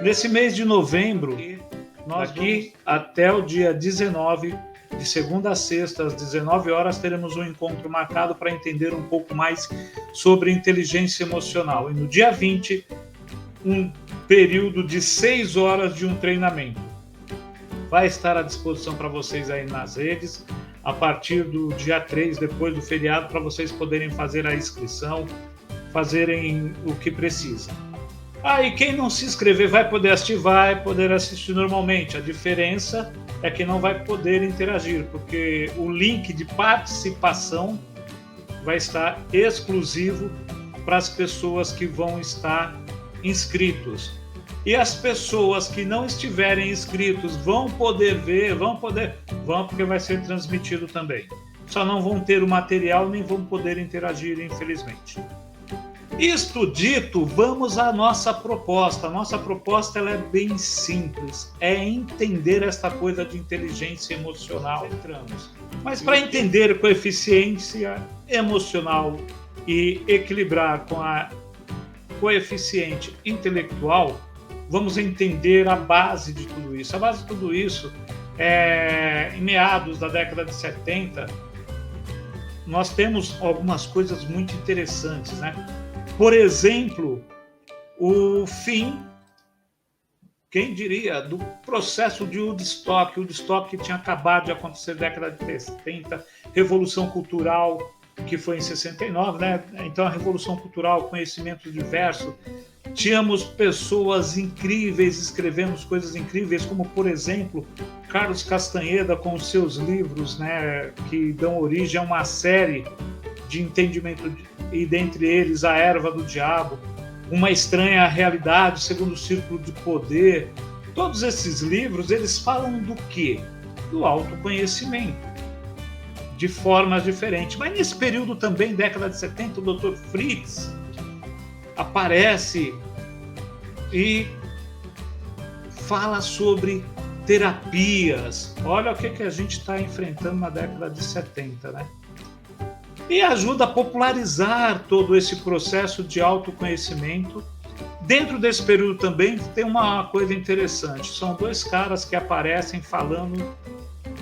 Nesse mês de novembro, daqui até o dia 19, de segunda a sexta, às 19 horas, teremos um encontro marcado para entender um pouco mais sobre inteligência emocional. E no dia 20, um período de 6 horas de um treinamento. Vai estar à disposição para vocês aí nas redes, a partir do dia 3, depois do feriado, para vocês poderem fazer a inscrição, fazerem o que precisam. E quem não se inscrever vai poder assistir normalmente. A diferença é que não vai poder interagir, porque o link de participação vai estar exclusivo para as pessoas que vão estar inscritos. E as pessoas que não estiverem inscritos vão poder ver, vão porque vai ser transmitido também. Só não vão ter o material nem vão poder interagir, infelizmente. Isto dito, vamos à nossa proposta. A nossa proposta ela é bem simples, é entender esta coisa de inteligência emocional. Mas para entender coeficiência emocional e equilibrar com a coeficiente intelectual, vamos entender a base de tudo isso. A base de tudo isso em meados da década de 70, nós temos algumas coisas muito interessantes, né? Por exemplo, o fim, quem diria, do processo de Woodstock. Woodstock tinha acabado de acontecer na década de 70, Revolução Cultural, que foi em 69, né? Então a Revolução Cultural, conhecimento diverso, tínhamos pessoas incríveis escrevendo coisas incríveis, como por exemplo Carlos Castaneda com os seus livros, né, que dão origem a uma série de entendimento, e dentre eles A Erva do Diabo, Uma Estranha Realidade, Segundo Círculo de Poder. Todos esses livros, eles falam do quê? Do autoconhecimento, de formas diferentes. Mas nesse período também, década de 70, o Dr. Fritz aparece e fala sobre terapias. Olha o que a gente está enfrentando na década de 70, né? E ajuda a popularizar todo esse processo de autoconhecimento. Dentro desse período também tem uma coisa interessante. São dois caras que aparecem falando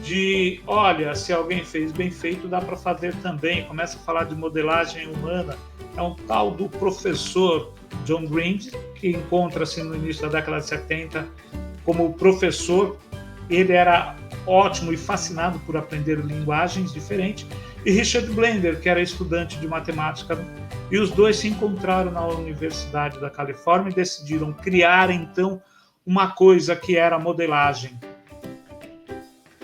de, olha, se alguém fez bem feito, dá para fazer também. Começa a falar de modelagem humana. É um tal do professor John Green, que encontra-se no início da década de 70 como professor. Ele era ótimo e fascinado por aprender linguagens diferentes. E Richard Blender, que era estudante de matemática, e os dois se encontraram na Universidade da Califórnia e decidiram criar, então, uma coisa que era a modelagem.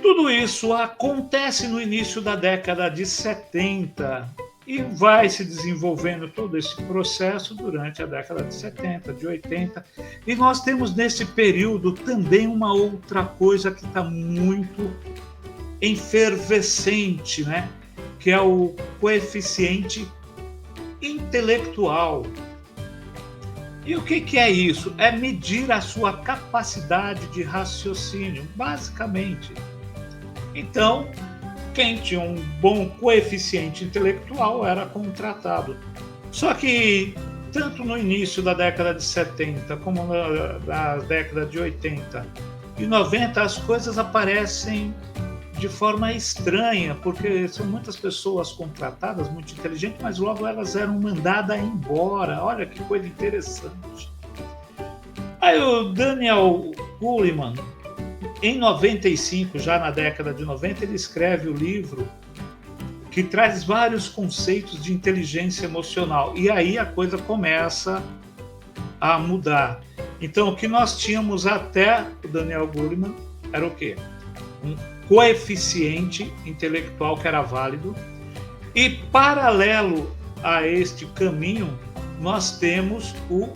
Tudo isso acontece no início da década de 70 e vai se desenvolvendo todo esse processo durante a década de 70, de 80. E nós temos nesse período também uma outra coisa que está muito efervescente, né? Que é o coeficiente intelectual. E o que é isso? É medir a sua capacidade de raciocínio, basicamente. Então, quem tinha um bom coeficiente intelectual era contratado. Só que, tanto no início da década de 70, como na década de 80 e 90, as coisas aparecem de forma estranha, porque são muitas pessoas contratadas, muito inteligentes, mas logo elas eram mandadas embora. Olha que coisa interessante. Aí o Daniel Goleman, em 95, já na década de 90, ele escreve o livro que traz vários conceitos de inteligência emocional. E aí a coisa começa a mudar. Então, o que nós tínhamos até o Daniel Goleman era o quê? Um coeficiente intelectual que era válido. E, paralelo a este caminho, nós temos o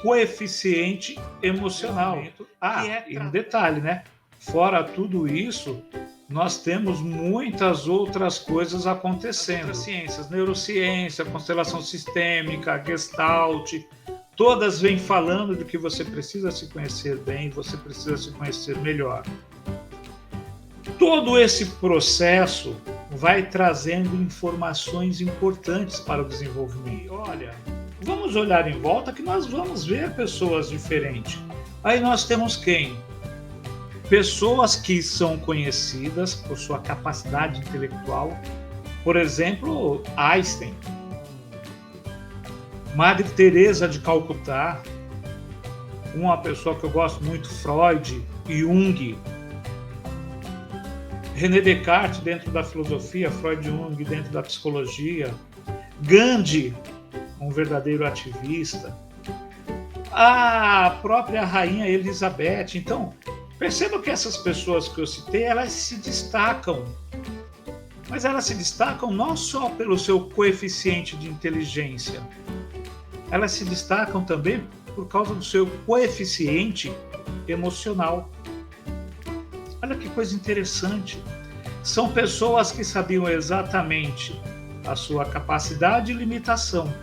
coeficiente emocional. E um detalhe, né? Fora tudo isso, nós temos muitas outras coisas acontecendo. Outras ciências, neurociência, constelação sistêmica, Gestalt, todas vêm falando de que você precisa se conhecer bem, você precisa se conhecer melhor. Todo esse processo vai trazendo informações importantes para o desenvolvimento. E olha, vamos olhar em volta que nós vamos ver pessoas diferentes. Aí nós temos quem? Pessoas que são conhecidas por sua capacidade intelectual, por exemplo, Einstein, Madre Teresa de Calcutá, uma pessoa que eu gosto muito, Freud, Jung, René Descartes dentro da filosofia, Freud e Jung dentro da psicologia, Gandhi, um verdadeiro ativista, a própria rainha Elizabeth. Então, perceba que essas pessoas que eu citei, elas se destacam, mas elas se destacam não só pelo seu coeficiente de inteligência, elas se destacam também por causa do seu coeficiente emocional. Olha que coisa interessante. São pessoas que sabiam exatamente a sua capacidade e limitação.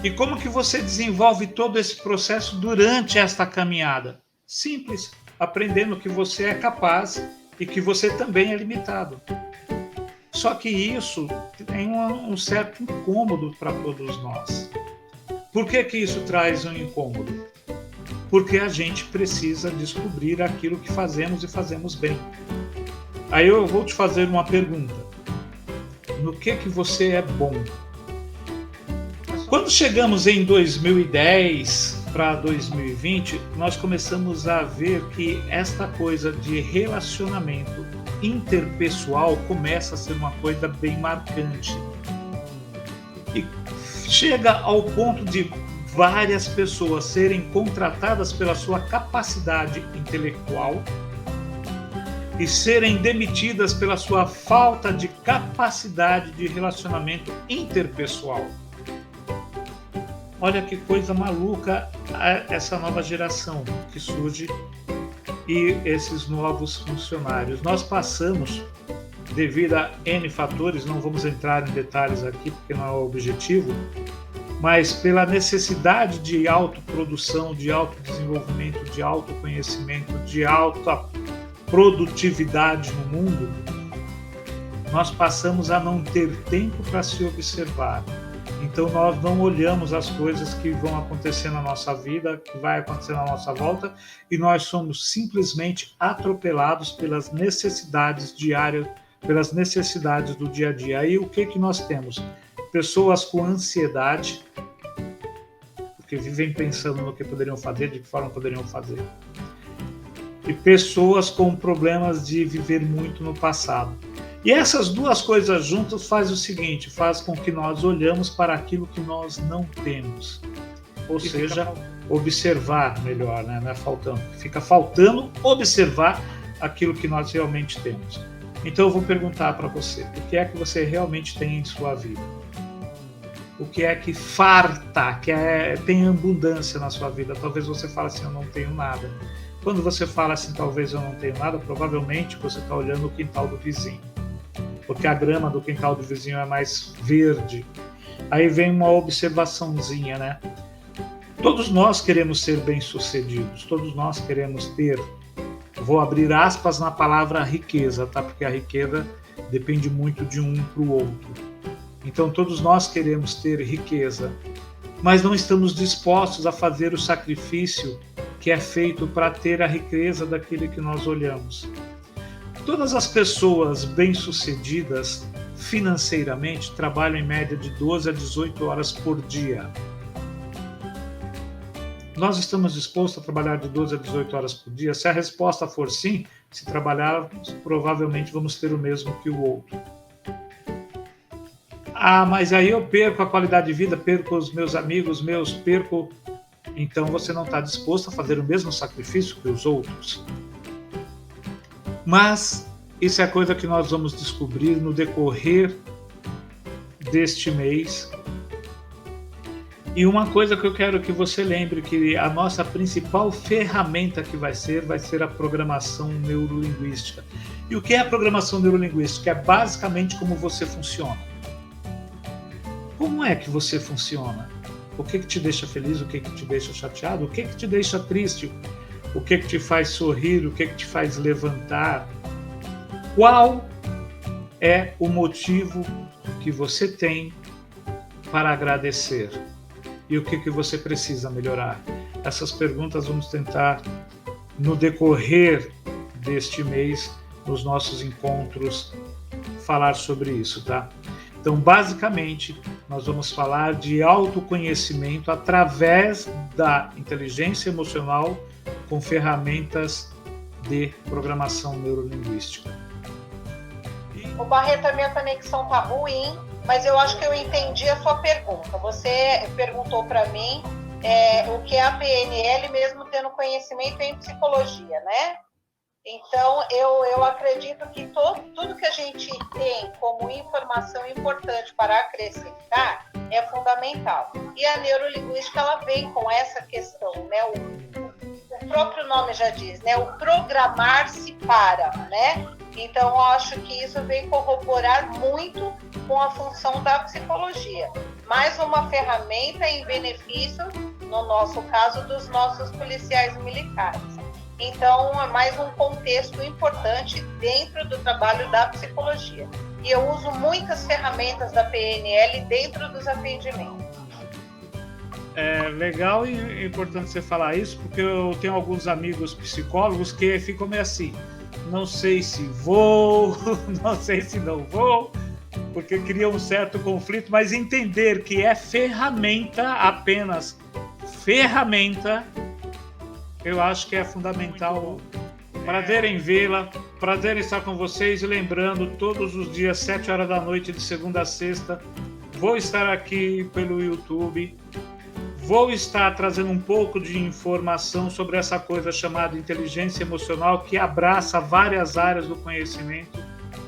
E como que você desenvolve todo esse processo durante esta caminhada? Simples, aprendendo que você é capaz e que você também é limitado. Só que isso tem um certo incômodo para todos nós. Por que que isso traz um incômodo? Porque a gente precisa descobrir aquilo que fazemos e fazemos bem. Aí eu vou te fazer uma pergunta. No que você é bom? Quando chegamos em 2010 para 2020, nós começamos a ver que esta coisa de relacionamento interpessoal começa a ser uma coisa bem marcante. E chega ao ponto de várias pessoas serem contratadas pela sua capacidade intelectual e serem demitidas pela sua falta de capacidade de relacionamento interpessoal. Olha que coisa maluca essa nova geração que surge e esses novos funcionários. Nós passamos, devido a N fatores, não vamos entrar em detalhes aqui porque não é o objetivo, mas pela necessidade de autoprodução, de autodesenvolvimento, de autoconhecimento, de alta produtividade no mundo, nós passamos a não ter tempo para se observar. Então nós não olhamos as coisas que vão acontecer na nossa vida, que vai acontecer na nossa volta, e nós somos simplesmente atropelados pelas necessidades diárias, pelas necessidades do dia a dia. Aí o que nós temos? Pessoas com ansiedade, porque vivem pensando no que poderiam fazer, de que forma poderiam fazer. E pessoas com problemas de viver muito no passado. E essas duas coisas juntas faz o seguinte, faz com que nós olhamos para aquilo que nós não temos. Ou seja, observar melhor, né? Não é faltando. Fica faltando observar aquilo que nós realmente temos. Então eu vou perguntar para você, o que é que você realmente tem em sua vida? O que é que farta, tem abundância na sua vida? Talvez você fale assim, eu não tenho nada. Quando você fala assim, talvez eu não tenho nada, provavelmente você está olhando o quintal do vizinho. Porque a grama do quintal do vizinho é mais verde. Aí vem uma observaçãozinha, né? Todos nós queremos ser bem-sucedidos, todos nós queremos ter, vou abrir aspas na palavra riqueza, tá? Porque a riqueza depende muito de um para o outro. Então todos nós queremos ter riqueza, mas não estamos dispostos a fazer o sacrifício que é feito para ter a riqueza daquele que nós olhamos. Todas as pessoas bem-sucedidas financeiramente trabalham em média de 12 a 18 horas por dia. Nós estamos dispostos a trabalhar de 12 a 18 horas por dia? Se a resposta for sim, se trabalharmos, provavelmente vamos ter o mesmo que o outro. Ah, mas aí eu perco a qualidade de vida, perco os meus amigos, perco... Então você não está disposto a fazer o mesmo sacrifício que os outros. Mas isso é coisa que nós vamos descobrir no decorrer deste mês. E uma coisa que eu quero que você lembre, que a nossa principal ferramenta que vai ser a programação neurolinguística. E o que é a programação neurolinguística? É basicamente como você funciona. Como é que você funciona? O que te deixa feliz? O que te deixa chateado? O que te deixa triste? O que te faz sorrir? O que te faz levantar? Qual é o motivo que você tem para agradecer? E o que você precisa melhorar? essas perguntas vamos tentar, no decorrer deste mês, nos nossos encontros, falar sobre isso, tá? Então, basicamente, nós vamos falar de autoconhecimento através da inteligência emocional com ferramentas de programação neurolinguística. O Barreto, a minha conexão tá ruim, mas eu acho que eu entendi a sua pergunta. Você perguntou para mim o que é a PNL, mesmo tendo conhecimento em psicologia, né? Então, eu acredito que tudo que a gente tem como informação importante para acrescentar é fundamental. E a neurolinguística, ela vem com essa questão, né? O próprio nome já diz, né? O programar-se para, né? Então, eu acho que isso vem corroborar muito com a função da psicologia. Mais uma ferramenta em benefício, no nosso caso, dos nossos policiais militares. Então, é mais um contexto importante dentro do trabalho da psicologia. E eu uso muitas ferramentas da PNL dentro dos atendimentos. É legal e importante você falar isso, porque eu tenho alguns amigos psicólogos que ficam meio assim, não sei se vou, não sei se não vou, porque cria um certo conflito, mas entender que é ferramenta, apenas ferramenta, eu acho que é fundamental. Prazer em vê-la, prazer em estar com vocês, e lembrando, todos os dias, 7 horas da noite, de segunda a sexta, vou estar aqui pelo YouTube, vou estar trazendo um pouco de informação sobre essa coisa chamada inteligência emocional, que abraça várias áreas do conhecimento.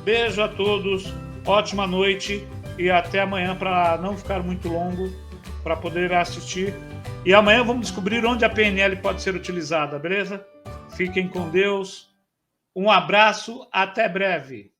Beijo a todos, ótima noite e até amanhã, para não ficar muito longo, para poder assistir. E amanhã vamos descobrir onde a PNL pode ser utilizada, beleza? Fiquem com Deus. Um abraço, até breve.